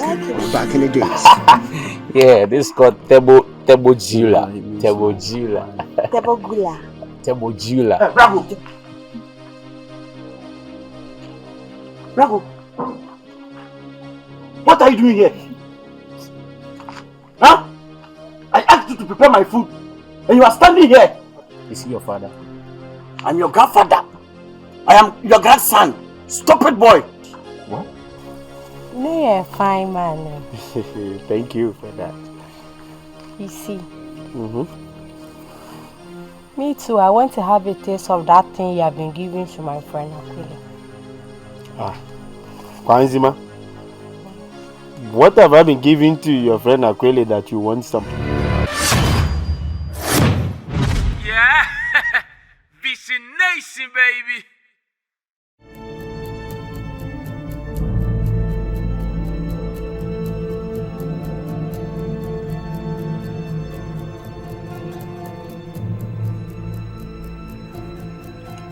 like it. Back in the days. Yeah, this is called Tebogula. Tebogula. Tebogula. Tebogula. Bravo! Bravo! What are you doing here? Huh? I asked you to prepare my food and you are standing here. Is he your father? I'm your grandfather. I am your grandson. Stop it, boy. What? No, you're a fine man. Thank you for that. You see. Me too. I want to have a taste of that thing you have been giving to my friend Aquila. Kwanzima, what have I been giving to your friend Aquile that you want some? Yeah, Vision Nation, baby.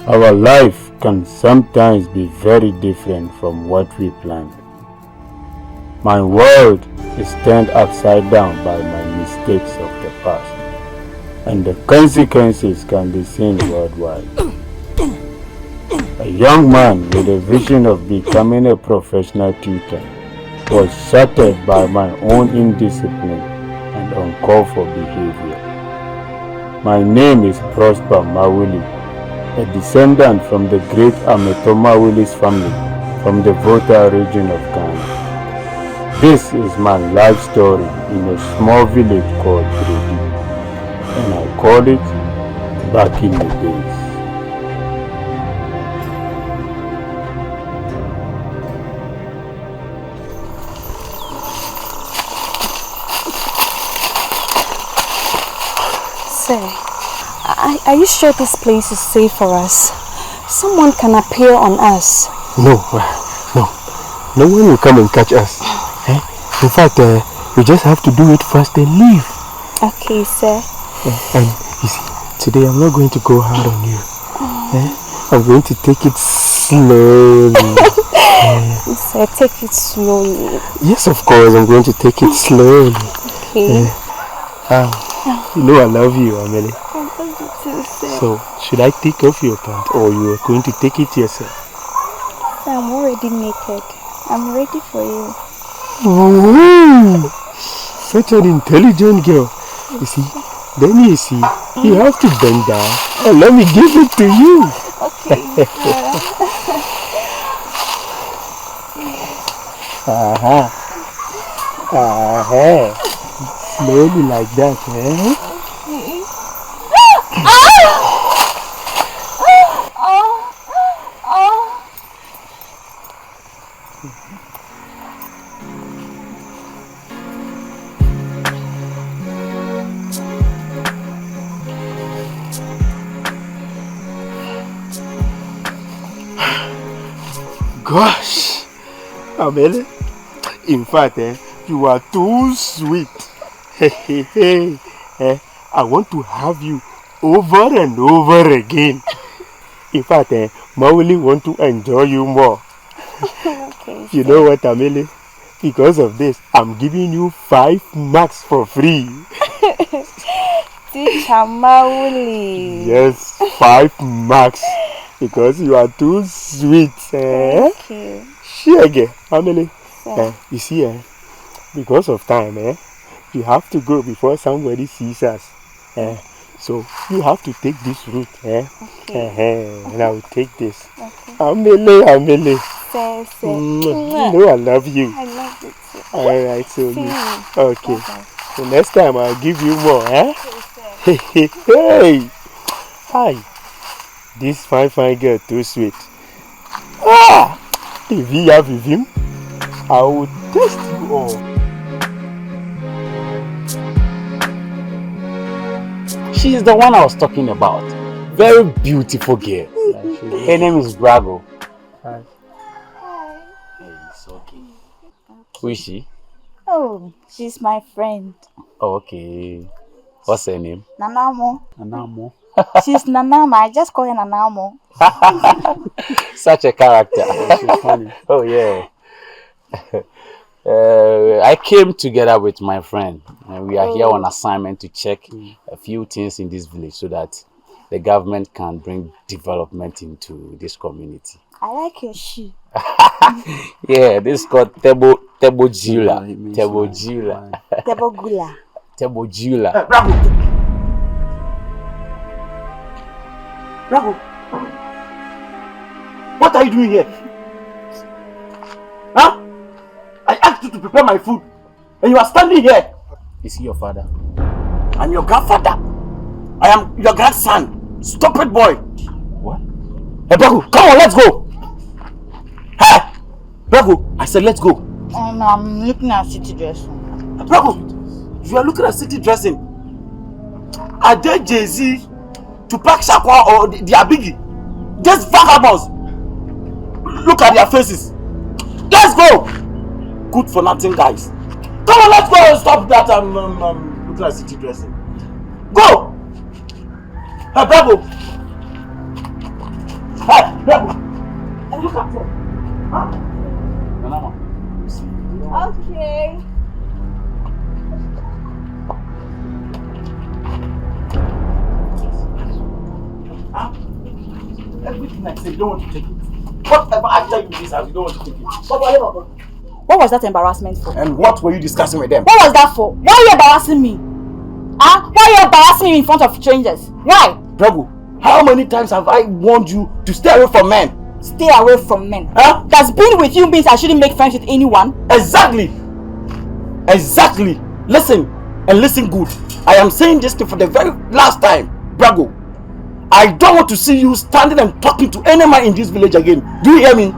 Our life can sometimes be very different from what we planned. My world is turned upside down by my mistakes of the past, and the consequences can be seen worldwide. A young man with a vision of becoming a professional tutor was shattered by my own indiscipline and uncalled for behavior. My name is Prosper Mawuli, a descendant from the great Ameto Mawuli's family from the Volta region of Ghana. This is my life story in a small village called Bredi, and I call it Back in the Days. Sir, are you sure this place is safe for us? Someone can appear on us. No one will come and catch us. In fact, we just have to do it first and leave. Okay, sir. And you see, today I'm not going to go hard on you. I'm going to take it slowly. Sir, take it slowly. Yes, of course, I'm going to take it slowly. Okay. You know I love you, Amelie. I love you too, sir. So, should I take off your pants or you are going to take it yourself? Sir, I'm already naked. I'm ready for you. Oh, such an intelligent girl. You see, you have to bend down and let me give it to you. Okay. Slowly like that, eh? Gosh, Amelie, in fact, you are too sweet. I want to have you over and over again. In fact, Mauli want to enjoy you more. Okay, you know what, Amelie? Because of this, I'm giving you 5 marks for free. Teacher Mauli. Yes, 5 marks. Because you are too sweet. Thank you. Sure, Amelie. You see, because of time, you have to go before somebody sees us. So you have to take this route. Okay. And I will take this. Okay. Amelie. Sir. You know I love you. I love you too. Alright, so okay. Bye-bye. So next time I'll give you more, Okay, sir. Hey! Hi! This fine girl too sweet. If you have with him, I will test you all. She's the one I was talking about. Very beautiful girl. Her name is Brago. Hi. Hey, it's okay. Who is she? Oh, she's my friend. Oh, okay. What's her name? Nanamo. Nanamo. She's Nanama. I just call her Nanamo. Such a character. She's funny. Oh, yeah. I came together with my friend, and we are here on assignment to check a few things in this village so that the government can bring development into this community. I like your shoe. Yeah, this is called Tebojula. Tebojula. Tebogula. Tebojula. Bravo! Bravo! What are you doing here? Huh? I asked you to prepare my food, and you are standing here. Is he your father? I'm your grandfather. I am your grandson. Stupid boy. What? Hey, Brago, come on, let's go. Hey! Brago, I said let's go. I'm looking at city dressing. Brago, you are looking at city dressing. Are they Jay-Z, Tupac Shakur, or the Abigi? Just vagabonds. Look at their faces. Let's go. Good for nothing, guys. Come on, let's go and stop that looking at city dressing. Go. Hey, Brago. Hey, Brago. Hey, look at them. Huh? Okay. Huh? Everything I say, you don't want to take it. Whatever I tell you this, you don't want to take it. What was that embarrassment for? And what were you discussing with them? What was that for? Why are you embarrassing me? Huh? Why are you embarrassing me in front of strangers? Why? Brago, how many times have I warned you to stay away from men? Stay away from men. Huh? Does being with you means I shouldn't make friends with anyone? Exactly. Exactly. Listen, and listen good. I am saying this for the very last time. Brago, I don't want to see you standing and talking to any man in this village again. Do you hear me?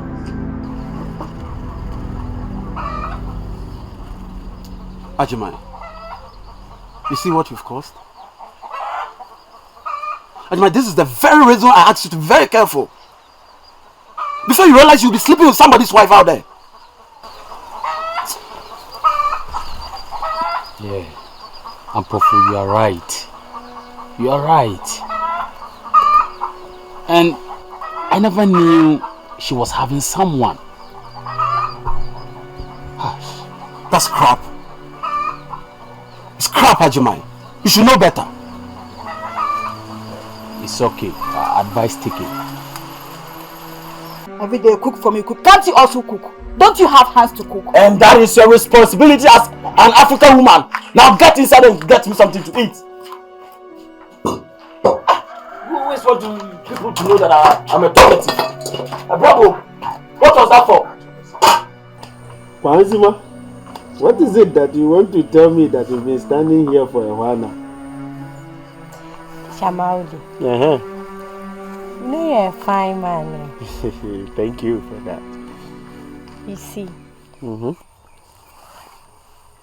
Ajimai, you see what you've caused? Ajimai, this is the very reason I asked you to be very careful. Before you realize you'll be sleeping with somebody's wife out there. Yeah, Ampofu, you are right. You are right. And I never knew she was having someone. Hush. That's crap. It's crap, Ajimai. You should know better. It's okay. Advice taken. Every day cook for me, cook. Can't you also cook? Don't you have hands to cook? And that is your responsibility as an African woman. Now get inside and get me something to eat. You always want people to know that I'm a talkative. Bravo, what was that for? Kwanzima, what is it that you want to tell me that you've been standing here for a while now? Chamaudi. You know you're a fine man. Thank you for that. You see.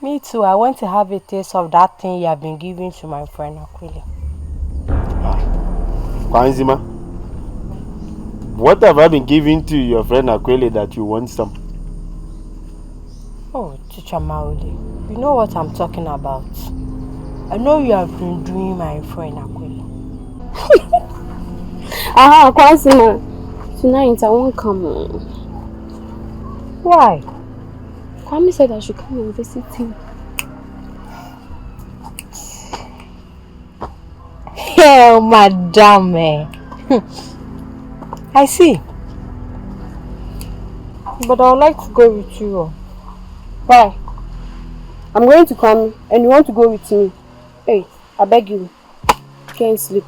Me too, I want to have a taste of that thing you have been giving to my friend Aquile. Kwanzima, what have I been giving to your friend Aquile that you want some? Oh, Chichamaudi, you know what I'm talking about. I know you have been doing my friend Aquile. Kwanzima, tonight I won't come. Why? Kwame said I should come and visit him. Hell, madame. I see. But I would like to go with you. Why? I'm going to come and you want to go with me. Hey, I beg you. Can't sleep.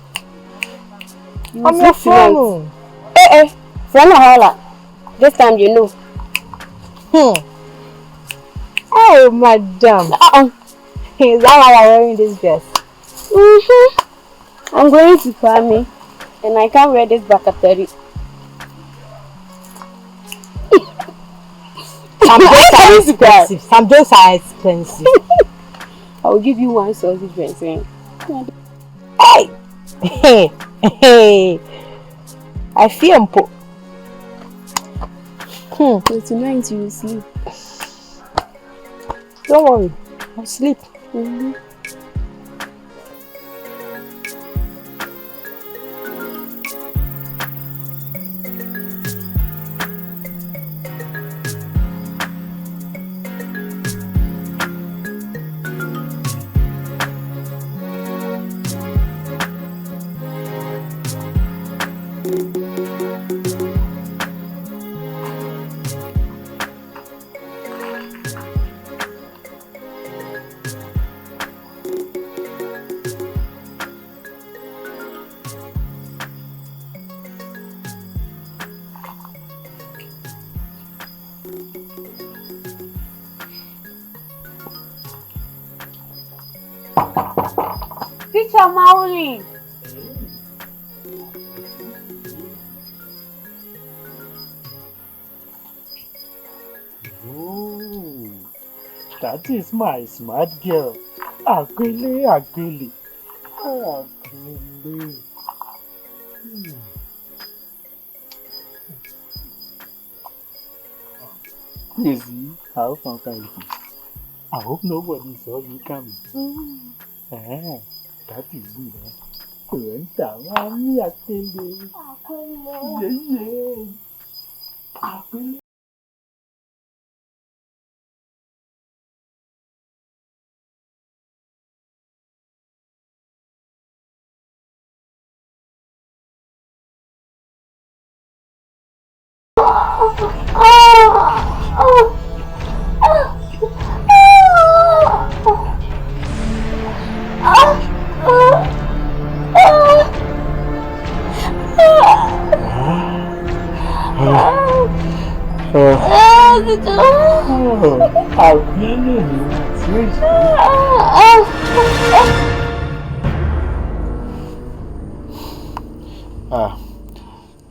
I'm your friend. Friend Hola. This time you know. Oh, madam. Is that why you're wearing this dress? I'm going to Kwame and I can't wear this Bakateri. Some drinks are expensive. Some drinks are expensive. I'll give you one sausage dressing. Hey. I feel mpo. So tonight you will sleep. Don't worry, I'll sleep. Teacher Maureen. Oh, that is my smart girl. Akwele, Akwele. Akwele. You see how fun can it be? I hope nobody saw you coming. That is good, eh? Mommy, Akwele. Yeah. Akwele.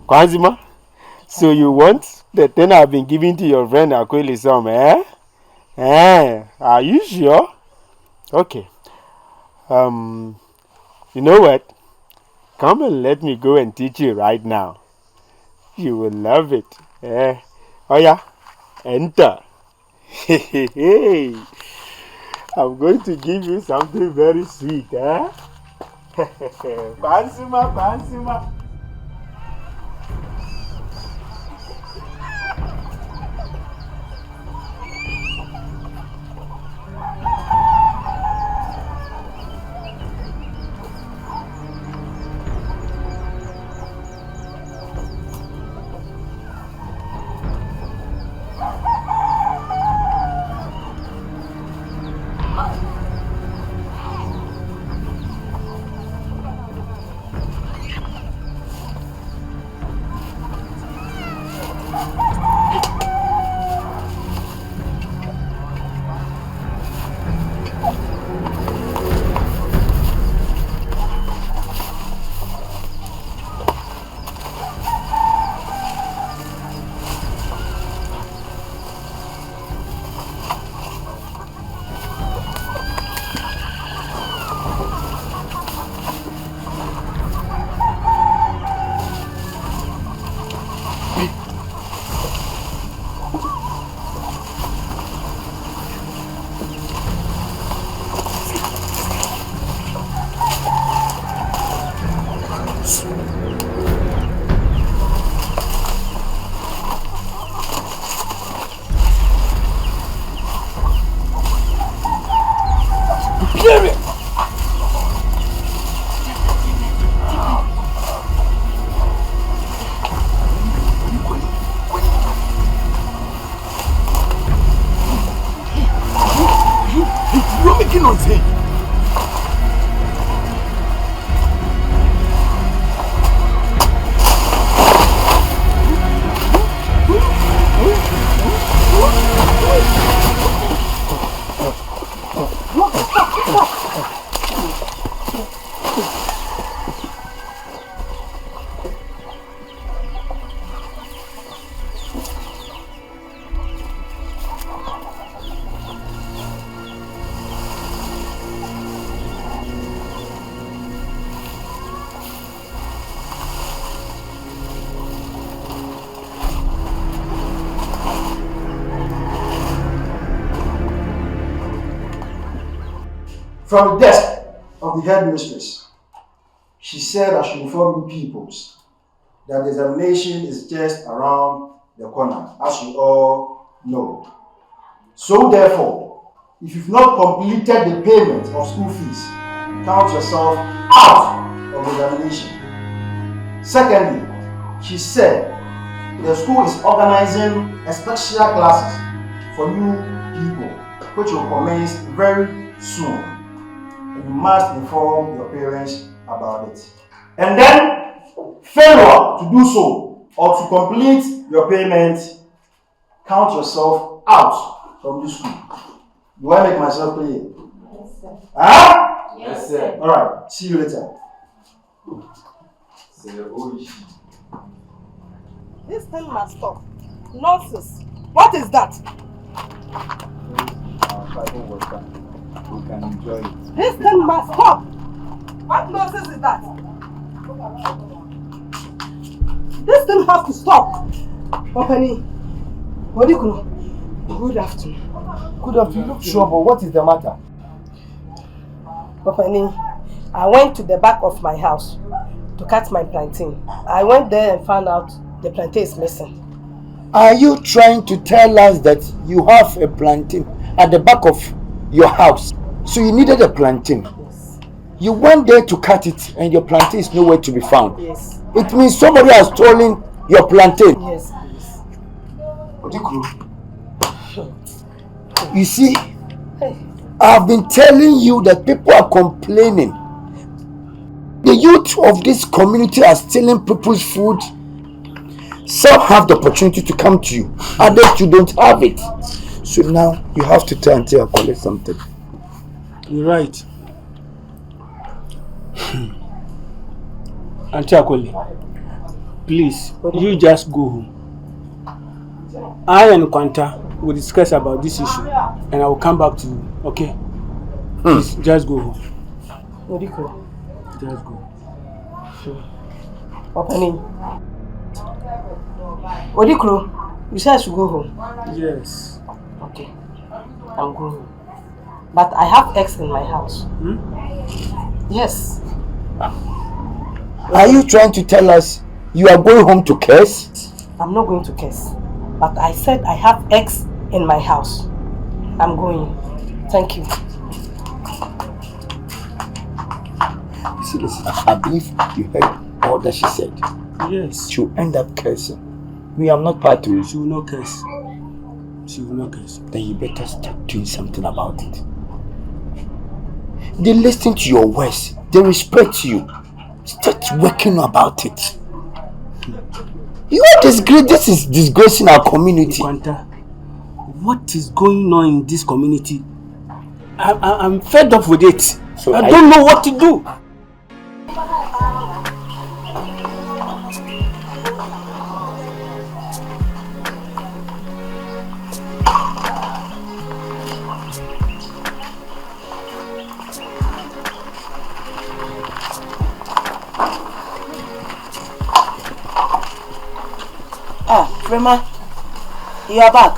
Kwanzima, so you want the thing I've been giving to your friend Akwele some, eh? Are you sure? Okay. You know what? Come and let me go and teach you right now. You will love it. Oh yeah, enter. I'm going to give you something very sweet, eh? Kwanzima. From the desk of the headmistress, she said I should inform you peoples that the examination is just around the corner, as you all know. So therefore, if you've not completed the payment of school fees, count yourself out of the examination. Secondly, she said the school is organizing a special classes for new people, which will commence very soon. You must inform your parents about it. And then, failure to do so or to complete your payment, count yourself out from the school. Do I make myself clear? Yes, sir. Huh? Yes, sir. Alright, see you later. This thing must stop. Nonsense. What is that? We can enjoy it. This thing must stop. What nonsense is that? This thing has to stop. Openi, Odikuno, good afternoon. Good afternoon. You look troubled. What is the matter? Openi, I went to the back of my house to cut my plantain. I went there and found out the plantain is missing. Are you trying to tell us that you have a plantain at the back of your house? So you needed a plantain? Yes. You went there to cut it and your plantain is nowhere to be found. Yes. It means somebody has stolen your plantain. Yes, please. You see, I've been telling you that people are complaining. The youth of this community are stealing people's food. Some have the opportunity to come to you, others you don't have it. So now you have to try until I collect something. You're right. Auntie Akoli, please, you just go home. I and Kwanta will discuss about this issue and I will come back to you, okay? Please, just go home. Odikuno. Just go. Openi. Odikuno, you said I should go home. Yes. Okay. I'm going. But I have eggs in my house. Yes. Are you trying to tell us you are going home to curse? I'm not going to curse. But I said I have eggs in my house. I'm going. Thank you. Listen, I believe you heard all that she said. Yes. She'll end up cursing. Me, I'm not part of it. She will not curse. She will not curse. Then you better start doing something about it. They listen to your words. They respect you. Start working about it. You are disgrace. This is disgracing our community. Kwanta, what is going on in this community? I'm fed up with it. So I don't know what to do. Frema, you are back.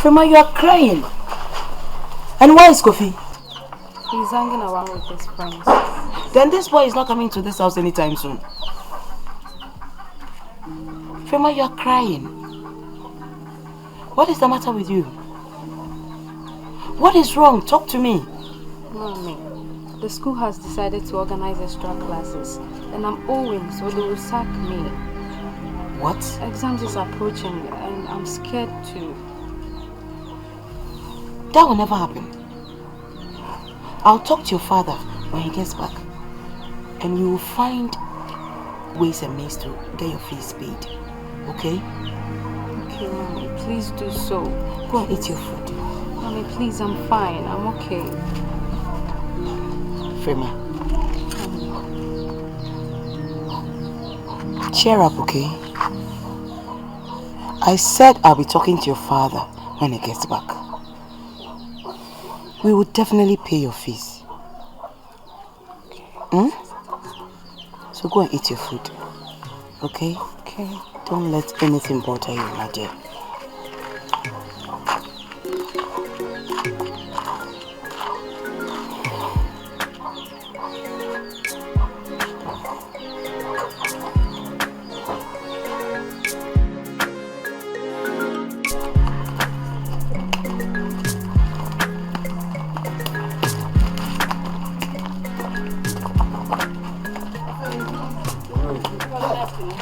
Frema, you are crying. And where is Kofi? He's hanging around with his friends. Then this boy is not coming to this house anytime soon. Frema, you are crying. What is the matter with you? What is wrong? Talk to me. Mommy, the school has decided to organize extra classes. And I'm owing, so they will sack me. What? Exams is approaching and I'm scared too. That will never happen. I'll talk to your father when he gets back. And we will find ways and means to get your fees paid. Okay? Okay, Mommy, please do so. Go and eat your food. Mommy, please, I'm fine. I'm okay. Frema. Cheer up, okay? I said I'll be talking to your father when he gets back. We will definitely pay your fees. So go and eat your food. Okay? Okay. Don't let anything bother you, my dear.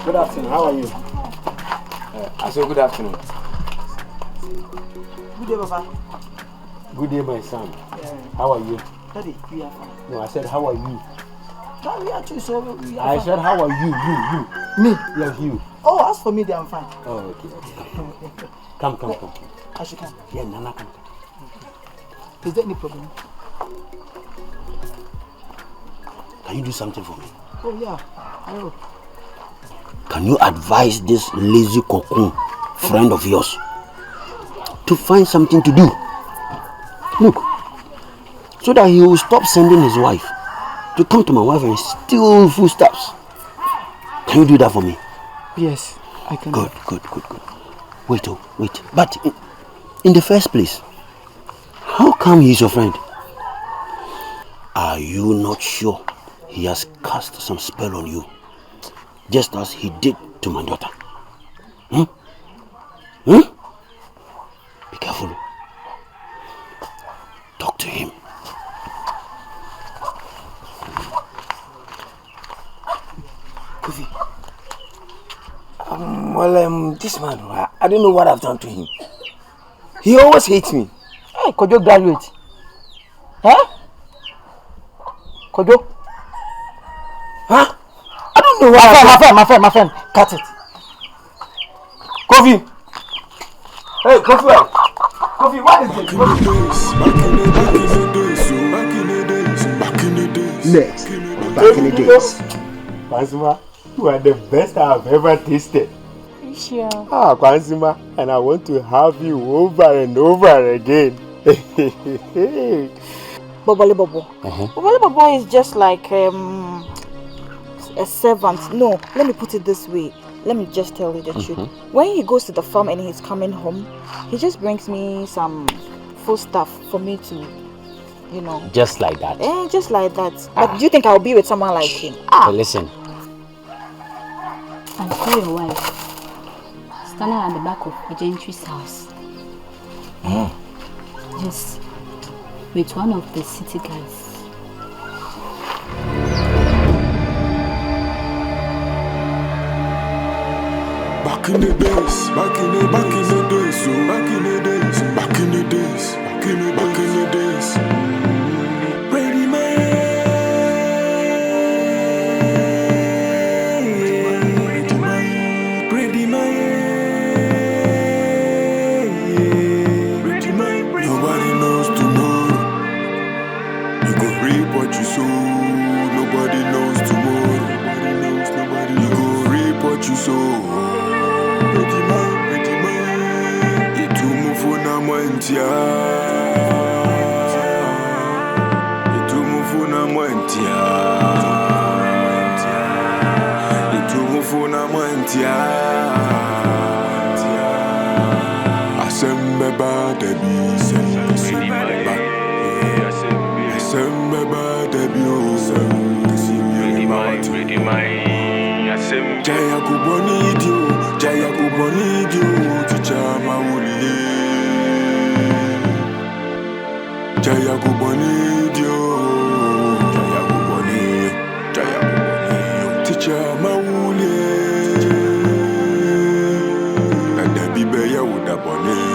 Good afternoon. How are you? I said good afternoon. Good day, Baba. Good day, my son. Yeah. How are you? Daddy, we are fine. No, I said how are you? No, we are too, so we are I fine. said how are you? Me? Yes, you. Oh, as for me, I'm fine. Oh, okay. Come. I should come. Yeah, Nana, come. Is there any problem? Can you do something for me? Oh yeah, I will. Can you advise this lazy cocoon friend of yours to find something to do? Look, so that he will stop sending his wife to come to my wife and steal foodstuffs. Can you do that for me? Yes, I can. Good. Wait. But in the first place, how come he's your friend? Are you not sure he has cast some spell on you, just as he did to my daughter? Be careful. Talk to him. Kofi. This man, I don't know what I've done to him. He always hates me. Hey, Kojo graduate. Huh? Kojo? Huh? I don't know what my friend, cut it. Kofi! Hey, Kofi! Kofi, what is it? Next, back in the days. Kwansima, you are the best I have ever tasted. Sure. Kwansima, and I want to have you over and over again. Bobole Bobo. Bobole Bobo is just like a servant. No, let me put it this way. Let me just tell you the truth. When he goes to the farm and he's coming home, he just brings me some food stuff for me to, you know. Just like that? Just like that. But do you think I'll be with someone like him? But listen. I saw your wife standing at the back of a gentry's house. Just with one of the city guys. Back in the days, back in the days. Ready my nobody knows tomorrow. You go reap what you sow. Nobody knows tomorrow. You go reap what you sow. Jaya kuboni dio, tichama uli. Jaya kuboni dio, tichama uli. And the bibe ya uda boni.